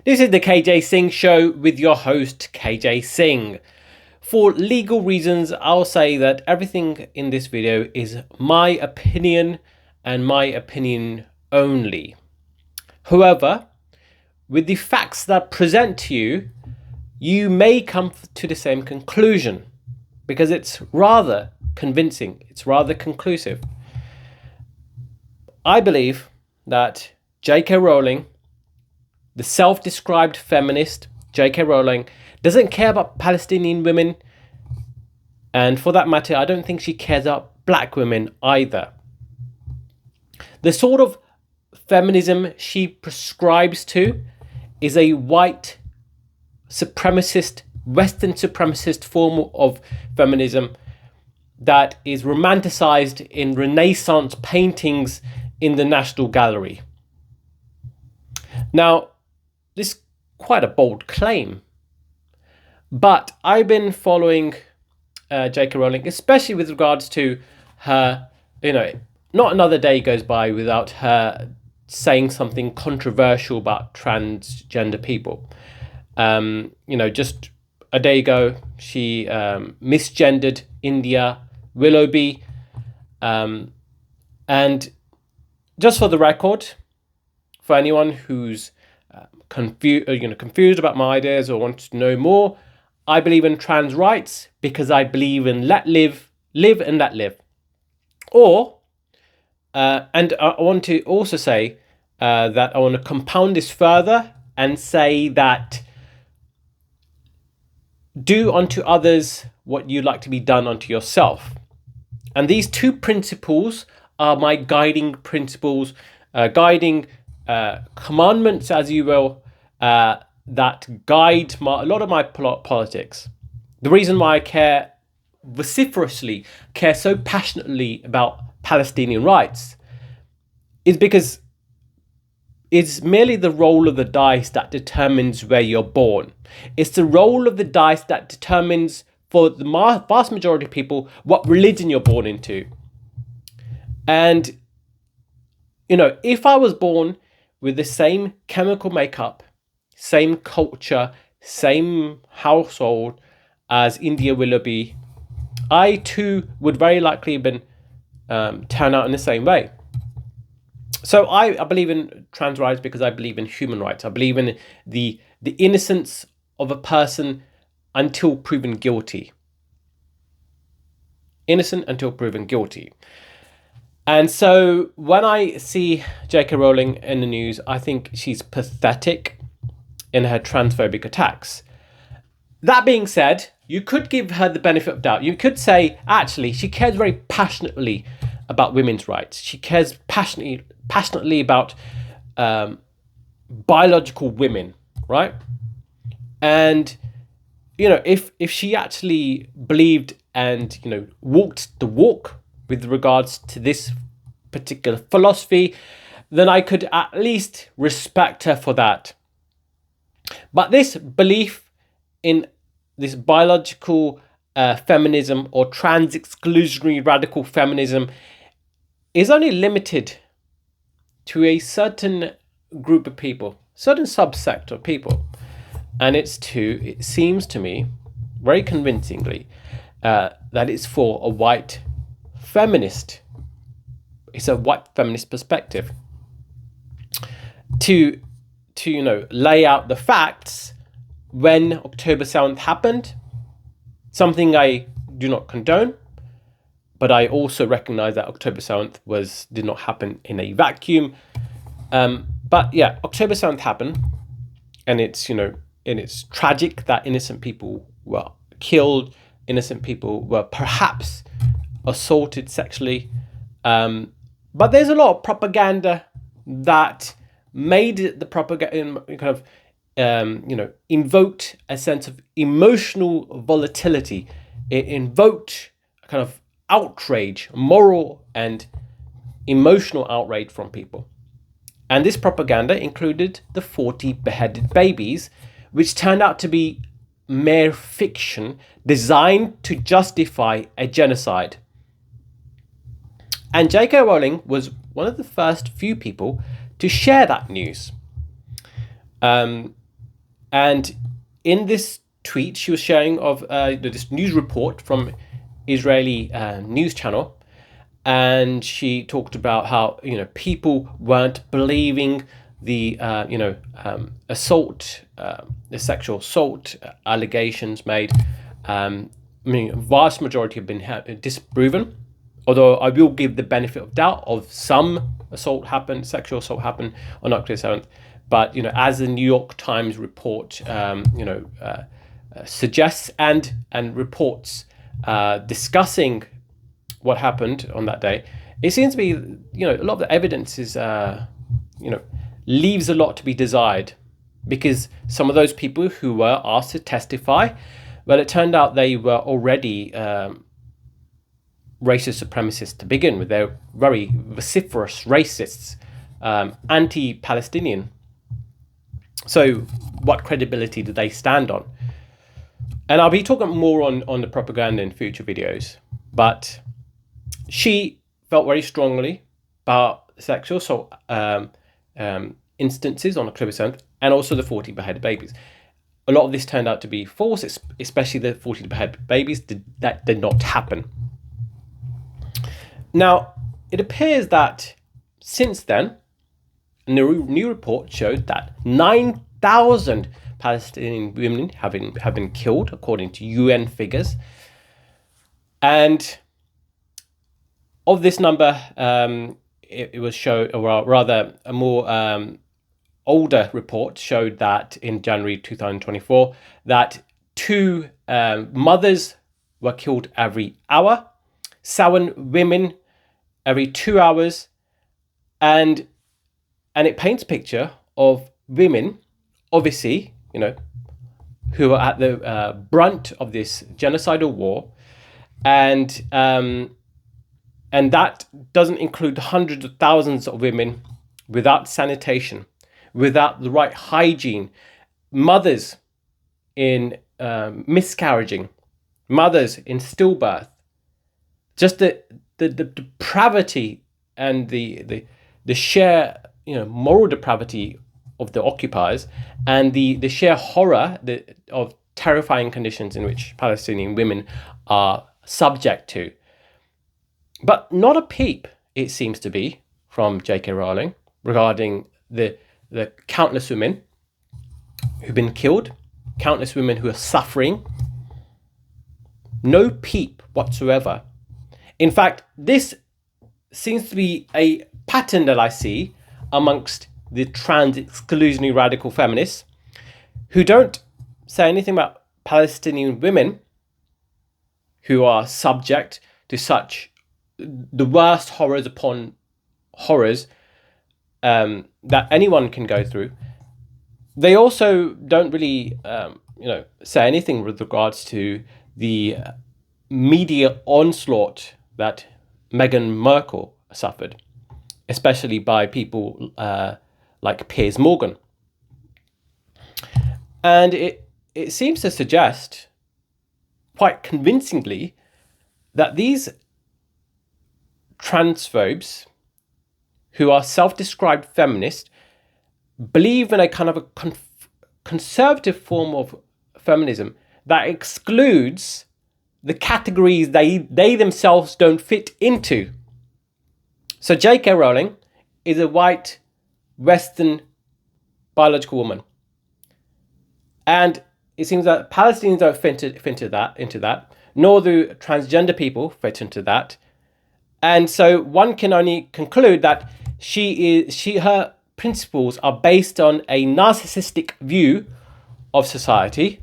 This is the KJ Singh Show with your host, KJ Singh. For legal reasons, I'll say that everything in this video is my opinion and my opinion only. However, with the facts that I present to you, you may come to the same conclusion because it's rather convincing, it's rather conclusive. I believe that J.K. Rowling, the self-described feminist J.K. Rowling, doesn't care about Palestinian women, and for that matter, I don't think she cares about black women either. The sort of feminism she prescribes to is a white supremacist, Western supremacist form of feminism that is romanticized in Renaissance paintings in the National Gallery. Now, this is quite a bold claim, but I've been following J.K. Rowling, especially with regards to her, not another day goes by without her saying something controversial about transgender people. Just a day ago, she misgendered India Willoughby. And just for the record, for anyone who's confused about my ideas or wants to know more, I believe in trans rights because I believe in live and let live. And I want to also say that I want to compound this further and say that do unto others what you'd like to be done unto yourself. And these two principles are my guiding principles, guiding commandments, as you will, that guide a lot of my politics. The reason why I vociferously care so passionately about Palestinian rights is because it's merely the roll of the dice that determines where you're born. It's the roll of the dice that determines, for the vast majority of people, what religion you're born into. And, if I was born with the same chemical makeup, same culture, same household as India Willoughby, I too would very likely have been turn out in the same way. So I believe in trans rights because I believe in human rights. I believe in the innocence of a person until proven guilty. Innocent until proven guilty. And so when I see J.K. Rowling in the news, I think she's pathetic in her transphobic attacks. That being said, you could give her the benefit of doubt. You could say, actually, she cares very passionately about women's rights. She cares passionately about biological women, right? And, if she actually believed and, walked the walk with regards to this particular philosophy, then I could at least respect her for that. But this belief in this biological feminism or trans exclusionary radical feminism is only limited to a certain group of people, certain subsect of people. And it seems to me, very convincingly, that it's for a white feminist. It's a white feminist perspective to lay out the facts when October 7th happened, something I do not condone, but I also recognize that October 7th did not happen in a vacuum. But yeah, October 7th happened, and it's tragic that innocent people were killed, innocent people were perhaps assaulted sexually. But there's a lot of propaganda that made the propaganda invoked a sense of emotional volatility. It invoked a kind of outrage, moral and emotional outrage from people. And this propaganda included the 40 beheaded babies, which turned out to be mere fiction designed to justify a genocide. And J.K. Rowling was one of the first few people to share that news. And in this tweet, she was sharing of this news report from Israeli news channel, and she talked about how people weren't believing the assault, the sexual assault allegations made. Vast majority have been disproven. Although I will give the benefit of doubt of some sexual assault happened on October 7th. But as the New York Times report suggests and reports discussing what happened on that day, it seems to be a lot of the evidence is leaves a lot to be desired, because some of those people who were asked to testify, well, it turned out they were already racist supremacists to begin with. They're very vociferous racists, anti-Palestinian. So what credibility do they stand on? And I'll be talking more on the propaganda in future videos. But she felt very strongly about sexual assault instances on October 7th, and also the 40 beheaded babies. A lot of this turned out to be false, especially the 40 beheaded babies. That did not happen. Now, it appears that since then, a new report showed that 9,000 Palestinian women have been killed, according to UN figures. And of this number, it was showed, or rather, a more older report showed that in January 2024, that 2 mothers were killed every hour, 7 women every 2 hours, and it paints a picture of women, obviously, who are at the brunt of this genocidal war, and that doesn't include hundreds of thousands of women without sanitation, without the right hygiene, mothers in miscarriaging, mothers in stillbirth. Just the depravity and the sheer moral depravity of the occupiers, and the sheer horror of terrifying conditions in which Palestinian women are subject to. But not a peep, it seems to be, from J.K. Rowling regarding the countless women who've been killed, countless women who are suffering. No peep whatsoever. In fact, this seems to be a pattern that I see amongst the trans exclusionary radical feminists, who don't say anything about Palestinian women who are subject to such the worst horrors upon horrors that anyone can go through. They also don't really say anything with regards to the media onslaught that Meagan Markle suffered, especially by people like Piers Morgan. And it seems to suggest quite convincingly that these transphobes who are self-described feminists believe in a kind of a conservative form of feminism that excludes the categories they themselves don't fit into. So J.K. Rowling is a white, Western, biological woman. And it seems that Palestinians don't fit into that, nor do transgender people fit into that. And so one can only conclude that her principles are based on a narcissistic view of society,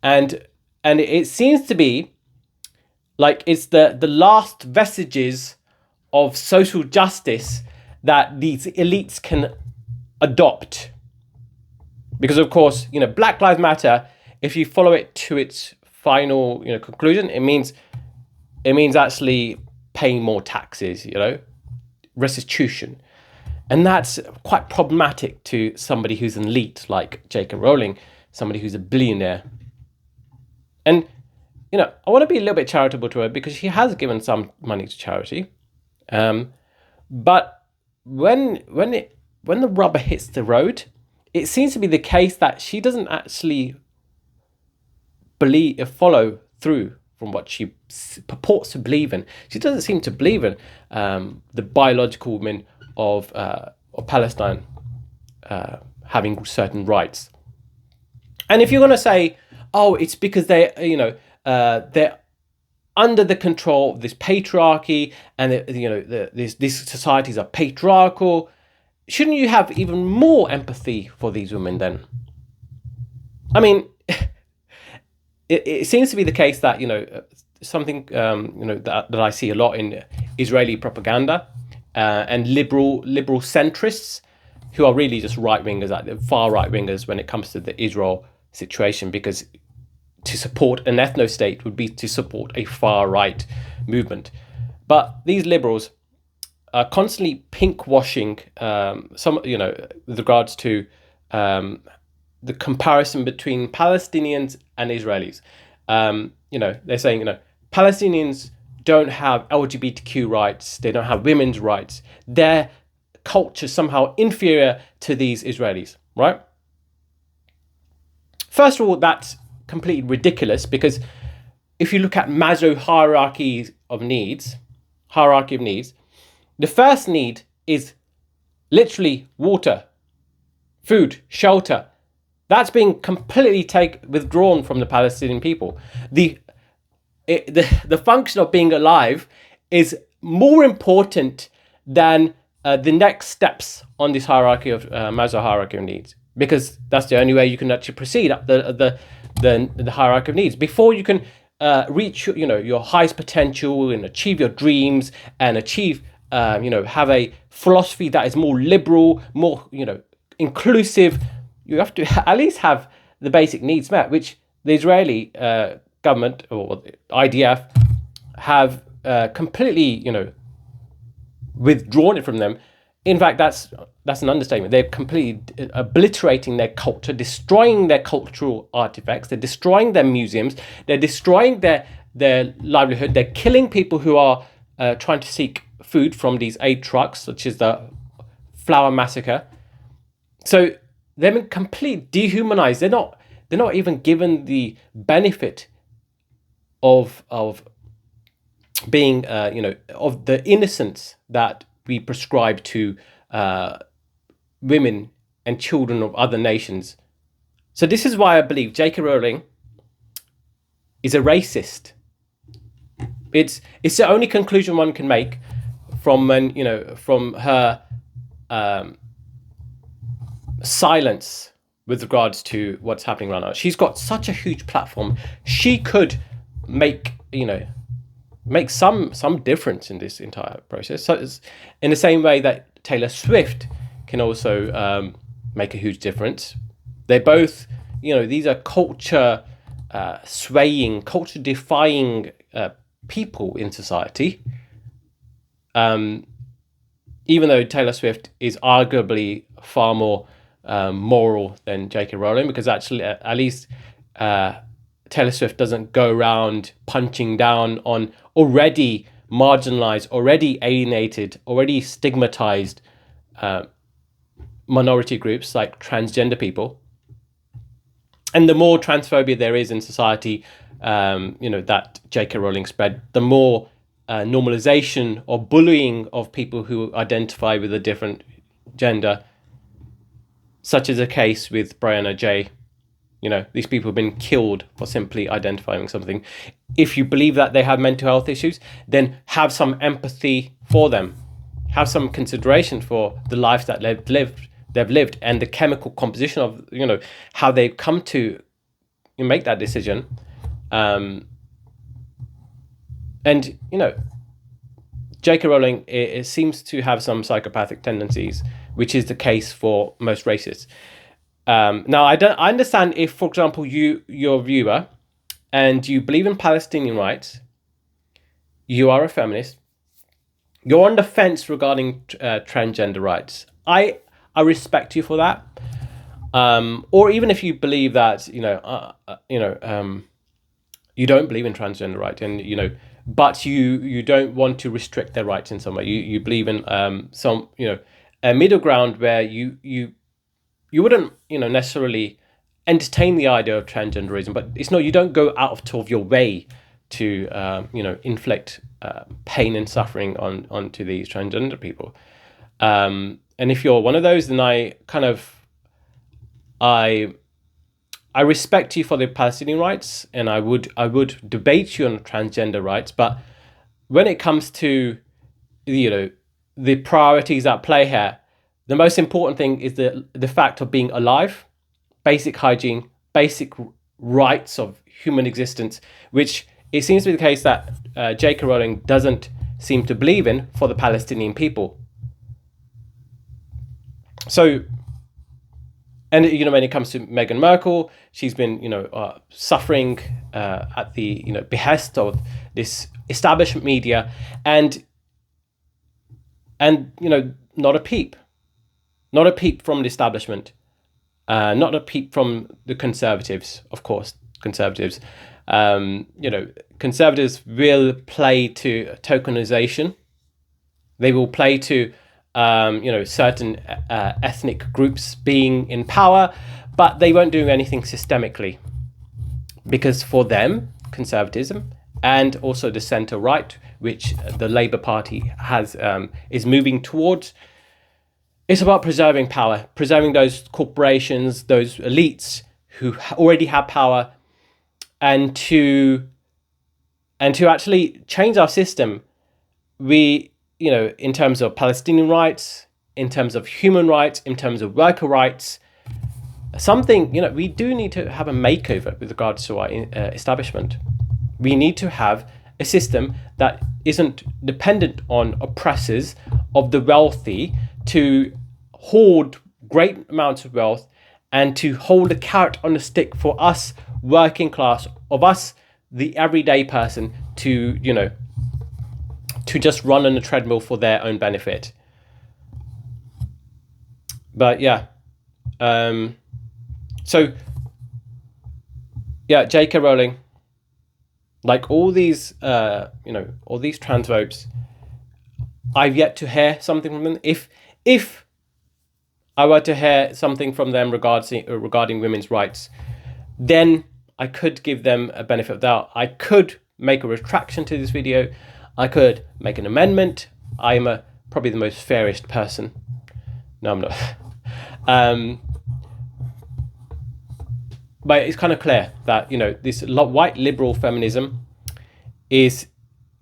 and it seems to be like it's the last vestiges of social justice that these elites can adopt. Because of course, Black Lives Matter, if you follow it to its final, conclusion, it means actually paying more taxes, restitution. And that's quite problematic to somebody who's an elite like J.K. Rowling, somebody who's a billionaire. And, I want to be a little bit charitable to her because she has given some money to charity. But when the rubber hits the road, it seems to be the case that she doesn't actually follow through from what she purports to believe in. She doesn't seem to believe in the biological women of Palestine having certain rights. And if you're going to say, oh, it's because they're under the control of this patriarchy, and these societies are patriarchal, shouldn't you have even more empathy for these women then? I mean, it seems to be the case that something that I see a lot in Israeli propaganda and liberal centrists, who are really just right wingers, like far right wingers, when it comes to the Israel situation, because to support an ethno state would be to support a far right movement. But these liberals are constantly pink washing with regards to the comparison between Palestinians and Israelis. They're saying, Palestinians don't have LGBTQ rights, they don't have women's rights, their culture is somehow inferior to these Israelis, right? First of all, that's completely ridiculous, because if you look at Maslow hierarchy of needs, the first need is literally water, food, shelter. That's being completely withdrawn from the Palestinian people. The function of being alive is more important than the next steps on this hierarchy of Maslow hierarchy of needs, because that's the only way you can actually proceed up the hierarchy of needs before you can reach your highest potential and achieve your dreams and achieve have a philosophy that is more liberal, more inclusive. You have to at least have the basic needs met, which the Israeli government or IDF have completely withdrawn it from them. In fact, that's an understatement. They're completely obliterating their culture, destroying their cultural artifacts. They're destroying their museums. They're destroying their livelihood. They're killing people who are trying to seek food from these aid trucks, such as the flour massacre. So they've been completely dehumanized. They're not even given the benefit of being of the innocence that we prescribe to women and children of other nations. So this is why I believe J.K. Rowling is a racist. It's the only conclusion one can make from her silence with regards to what's happening right now. She's got such a huge platform. She could make some difference in this entire process. So it's in the same way that Taylor Swift can also make a huge difference. They're both, these are culture swaying, culture defying people in society. Even though Taylor Swift is arguably far more moral than J.K. Rowling, because actually at least Taylor Swift doesn't go around punching down on already marginalized, already alienated, already stigmatized minority groups like transgender people. And the more transphobia there is in society, that J.K. Rowling spread, the more normalization or bullying of people who identify with a different gender, such as the case with Brianna J. These people have been killed for simply identifying something. If you believe that they have mental health issues, then have some empathy for them. Have some consideration for the lives that they've lived and the chemical composition of, how they've come to make that decision. And J.K. Rowling it seems to have some psychopathic tendencies, which is the case for most racists. Now, I understand if, for example, you're a viewer and you believe in Palestinian rights, you are a feminist, you're on the fence regarding transgender rights. I respect you for that. Or even if you believe that, you don't believe in transgender rights, and but you don't want to restrict their rights in some way. You believe in some a middle ground where you you wouldn't, necessarily entertain the idea of transgenderism, but it's not, you don't go out of your way to, inflict pain and suffering onto these transgender people. And if you're one of those, then I respect you for the Palestinian rights, and I would debate you on transgender rights. But when it comes to, the priorities at play here, the most important thing is the fact of being alive, basic hygiene, basic rights of human existence, which it seems to be the case that J.K. Rowling doesn't seem to believe in for the Palestinian people. So, and when it comes to Meagan Markle, she's been suffering at the behest of this establishment media, and not a peep from the establishment, not a peep from the conservatives. Of course, conservatives will play to tokenization. They will play to certain ethnic groups being in power, but they won't do anything systemically, because for them, conservatism and also the centre right, which the Labour Party is moving towards, it's about preserving power, preserving those corporations, those elites who already have power, and to actually change our system. We, in terms of Palestinian rights, in terms of human rights, in terms of worker rights, we do need to have a makeover with regards to our establishment. We need to have a system that isn't dependent on oppressors of the wealthy to hoard great amounts of wealth and to hold a carrot on a stick for us working class, of us the everyday person, to just run on a treadmill for their own benefit. But J.K. Rowling, like all these transphobes, I've yet to hear something from them. If I were to hear something from them regarding women's rights, then I could give them a benefit of the doubt. I could make a retraction to this video. I could make an amendment. I'm probably the most fairest person. No, I'm not. But it's kind of clear that this white liberal feminism is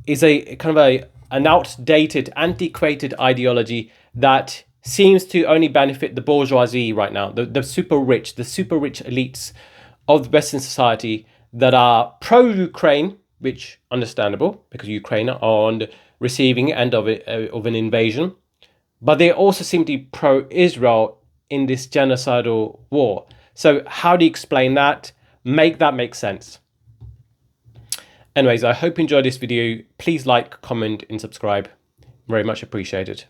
a kind of an outdated, antiquated ideology that seems to only benefit the bourgeoisie right now, the super rich elites of the Western society that are pro-Ukraine, which understandable because Ukraine are on the receiving end of an invasion, but they also seem to be pro-Israel in this genocidal war. So how do you explain that? Make that make sense. Anyways, I hope you enjoyed this video. Please like, comment, and subscribe. Very much appreciated.